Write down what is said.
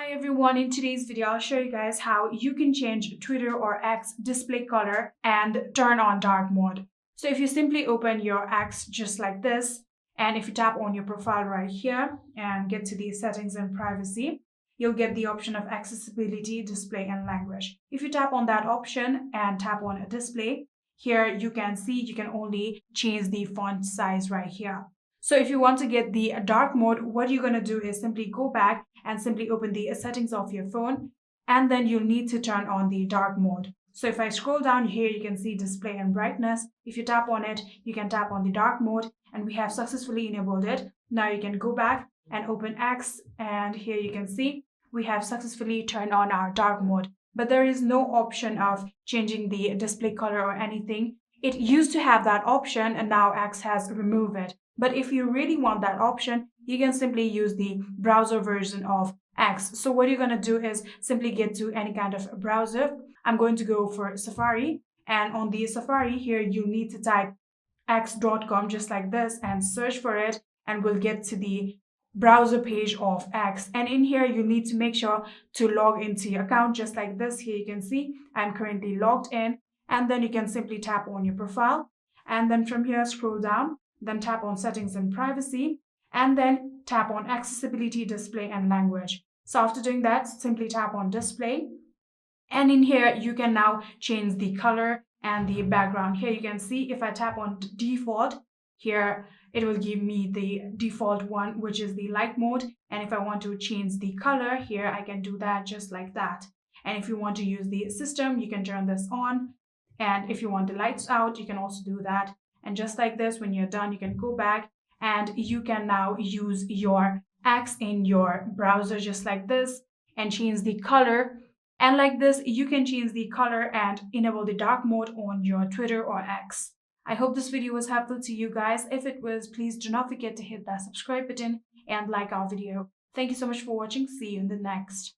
Hi everyone, in today's video I'll show you guys how you can change Twitter or X display color and turn on dark mode. So if you simply open your X just like this, and if you tap on your profile right here and get to the settings and privacy, you'll get the option of accessibility, display and language. If you tap on that option and tap on a display, here you can see you can only change the font size right here. So if you want to get the dark mode, what you're going to do is simply go back and simply open the settings of your phone, and then you'll need to turn on the dark mode. So if I scroll down here, you can see display and brightness. If you tap on it, you can tap on the dark mode, and we have successfully enabled it. Now you can go back and open X, and here you can see we have successfully turned on our dark mode. But there is no option of changing the display color or anything. It used to have that option, and now X has removed it. But if you really want that option, you can simply use the browser version of X. So what you're going to do is simply get to any kind of browser. I'm going to go for Safari. And on the Safari here, you need to type x.com just like this and search for it. And we'll get to the browser page of X. And in here, you need to make sure to log into your account just like this. Here you can see I'm currently logged in. And then you can simply tap on your profile. And then from here, scroll down. Then tap on settings and privacy, and then tap on accessibility, display and language. So after doing that, simply tap on display. And in here, you can now change the color and the background. Here you can see if I tap on default, here it will give me the default one, which is the light mode. And if I want to change the color here, I can do that just like that. And if you want to use the system, you can turn this on. And if you want the lights out, you can also do that. And just like this, when you're done, you can go back and you can now use your X in your browser just like this and change the color. And like this, you can change the color and enable the dark mode on your Twitter or X. I hope this video was helpful to you guys. If it was, please do not forget to hit that subscribe button and like our video. Thank you so much for watching. See you in the next.